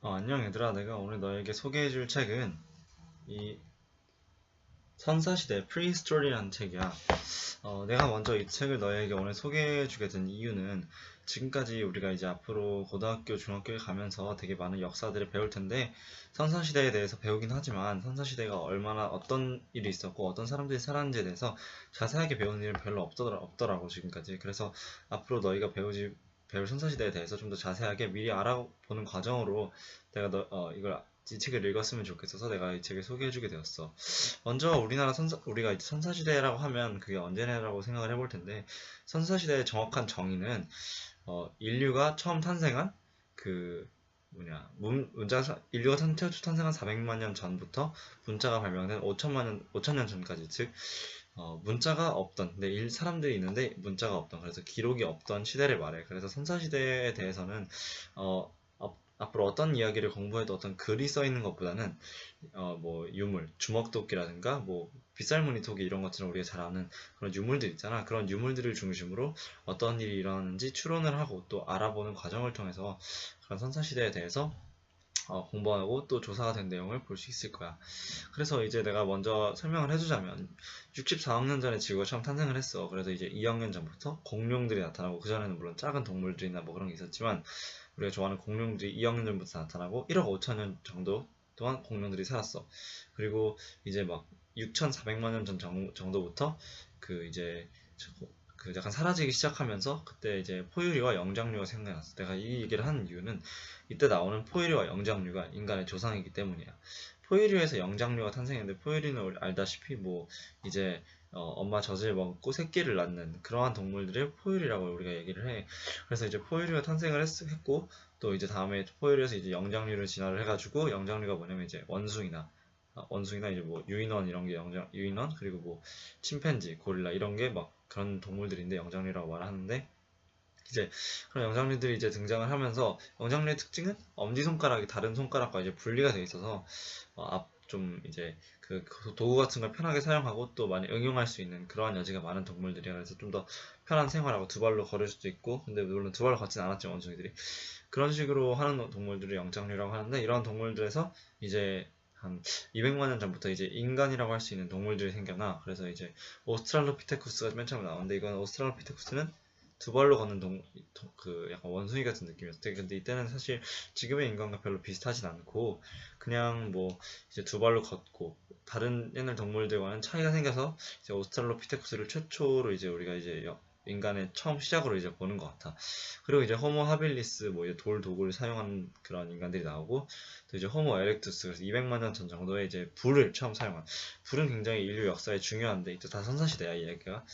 안녕 얘들아. 내가 오늘 너에게 소개해줄 책은 이 선사시대 프리스토리라는 책이야. 내가 먼저 이 책을 너에게 오늘 소개해주게 된 이유는 지금까지 우리가 이제 앞으로 고등학교, 중학교에 가면서 되게 많은 역사들을 배울 텐데 선사시대에 대해서 배우긴 하지만 선사시대가 얼마나 어떤 일이 있었고 어떤 사람들이 살았는지에 대해서 자세하게 배우는 일은 별로 없더라고 지금까지. 그래서 앞으로 너희가 배울 선사시대에 대해서 좀 더 자세하게 미리 알아보는 과정으로 내가 이 책을 읽었으면 좋겠어서 내가 이 책을 소개해주게 되었어. 먼저 우리가 이제 선사시대라고 하면 그게 언제냐라고 생각을 해볼 텐데, 선사시대의 정확한 정의는 인류가 처음 탄생한 그 최초 탄생한 400만 년 전부터 문자가 발명된 5천년 전까지, 즉 문자가 없던, 근데 사람들이 있는데 문자가 없던, 그래서 기록이 없던 시대를 말해. 그래서 선사시대에 대해서는 앞으로 어떤 이야기를 공부해도 어떤 글이 써 있는 것보다는 뭐 유물, 주먹도끼라든가 뭐 빗살무늬 토기 이런 것처럼 우리가 잘 아는 그런 유물들 있잖아. 그런 유물들을 중심으로 어떤 일이 일어나는지 추론을 하고 또 알아보는 과정을 통해서 그런 선사시대에 대해서 공부하고 또 조사가 된 내용을 볼 수 있을 거야. 그래서 이제 내가 먼저 설명을 해주자면 64억 년 전에 지구가 처음 탄생을 했어. 그래서 이제 2억 년 전부터 공룡들이 나타나고, 그전에는 물론 작은 동물들이나 뭐 그런 게 있었지만 우리가 좋아하는 공룡들이 2억 년 전부터 나타나고 1억 5천 년 정도 동안 공룡들이 살았어. 그리고 이제 막 6,400만 년 전 정도부터 그 이제 그 약간 사라지기 시작하면서 그때 이제 포유류와 영장류가 생겨났어. 내가 이 얘기를 하는 이유는 이때 나오는 포유류와 영장류가 인간의 조상이기 때문이야. 포유류에서 영장류가 탄생했는데, 포유류는 우리 알다시피 뭐 이제 엄마 젖을 먹고 새끼를 낳는 그러한 동물들을 포유류라고 우리가 얘기를 해. 그래서 이제 포유류가 탄생을 했고, 또 이제 다음에 포유류에서 이제 영장류를 진화를 해가지고, 영장류가 뭐냐면 이제 원숭이나 이제 뭐 유인원 이런 게 유인원, 그리고 뭐 침팬지, 고릴라 이런 게 막 그런 동물들인데 영장류라고 말하는데, 이제 그런 영장류들이 이제 등장을 하면서 영장류의 특징은 엄지손가락이 다른 손가락과 이제 분리가 돼 있어서 좀 이제 그 도구 같은 걸 편하게 사용하고 또 많이 응용할 수 있는 그러한 여지가 많은 동물들이라. 그래서 좀 더 편한 생활하고 두 발로 걸을 수도 있고, 근데 물론 두 발로 걷진 않았죠 원숭이들이. 그런 식으로 하는 동물들을 영장류라고 하는데, 이런 동물들에서 이제 한 200만 년 전부터 이제 인간이라고 할 수 있는 동물들이 생겨나. 그래서 이제 오스트랄로피테쿠스가 맨 처음에 나오는데, 이건 오스트랄로피테쿠스는 두 발로 걷는 그 약간 원숭이 같은 느낌이었대. 근데 이때는 사실 지금의 인간과 별로 비슷하진 않고 그냥 뭐 이제 두 발로 걷고, 다른 옛날 동물들과는 차이가 생겨서 이제 오스트랄로피테쿠스를 최초로 이제 우리가 이제 인간의 처음 시작으로 이제 보는 것 같아. 그리고 이제 호모 하빌리스, 뭐 이제 돌 도구를 사용하는 그런 인간들이 나오고, 또 이제 호모 에렉투스, 그래서 200만 년 전 정도에 이제 불을 처음 사용한. 불은 굉장히 인류 역사에 중요한데, 이때 다 선사시대야 이 얘기가.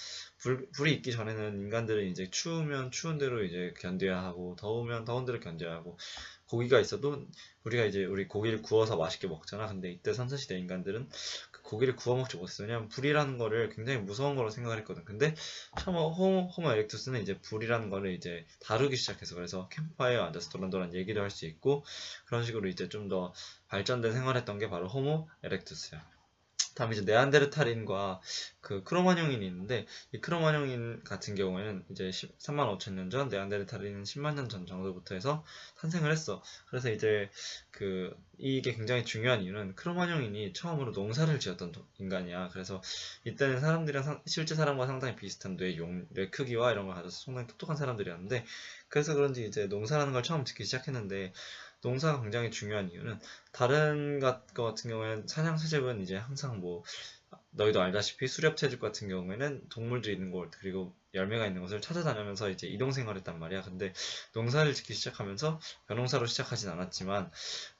불이 있기 전에는 인간들은 이제 추우면 추운 대로 이제 견뎌야 하고, 더우면 더운 대로 견뎌야 하고, 고기가 있어도 우리 고기를 구워서 맛있게 먹잖아. 근데 이때 선사시대 인간들은 그 고기를 구워 먹지 못했어. 왜냐면 불이라는 거를 굉장히 무서운 거로 생각을 했거든. 근데 처음 호모 에렉투스는 이제 불이라는 거를 이제 다루기 시작해서, 그래서 캠프파이어에 앉아서 도란도란 얘기도 할 수 있고, 그런 식으로 이제 좀 더 발전된 생활했던 게 바로 호모 에렉투스야. 다음에 이제 네안데르탈인과 그 크로마뇽인이 있는데, 이 크로마뇽인 같은 경우에는 이제 3만 5천 년 전, 네안데르탈인은 10만 년 전 정도부터 해서 탄생을 했어. 그래서 이제 이게 굉장히 중요한 이유는 크로마뇽인이 처음으로 농사를 지었던 인간이야. 그래서 이때는 사람들이랑 실제 사람과 상당히 비슷한 뇌 크기와 이런 걸 가져서 상당히 똑똑한 사람들이었는데, 그래서 그런지 이제 농사라는 걸 처음 짓기 시작했는데, 농사가 굉장히 중요한 이유는, 다른 것 같은 경우에는 사냥 채집은 이제 항상 뭐 너희도 알다시피 수렵 채집 같은 경우에는 동물들이 있는 곳, 그리고 열매가 있는 곳을 찾아다니면서 이제 이동 생활했단 말이야. 근데 농사를 짓기 시작하면서 벼농사로 시작하진 않았지만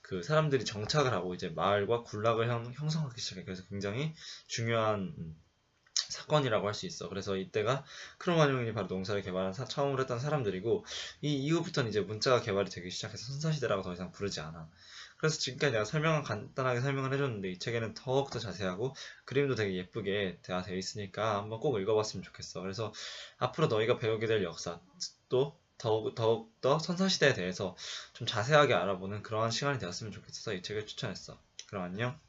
그 사람들이 정착을 하고 이제 마을과 군락을 형성하기 시작해. 그래서 굉장히 중요한 사건이라고 할 수 있어. 그래서 이때가 크로마뇽인이 바로 농사를 개발한 처음으로 했던 사람들이고, 이 이후부터는 이제 문자가 개발이 되기 시작해서 선사시대라고 더 이상 부르지 않아. 그래서 지금까지 내가 간단하게 설명을 해줬는데, 이 책에는 더욱더 자세하고 그림도 되게 예쁘게 되어 있으니까 한번 꼭 읽어봤으면 좋겠어. 그래서 앞으로 너희가 배우게 될 역사, 또 더욱더 선사시대에 대해서 좀 자세하게 알아보는 그러한 시간이 되었으면 좋겠어서 이 책을 추천했어. 그럼 안녕.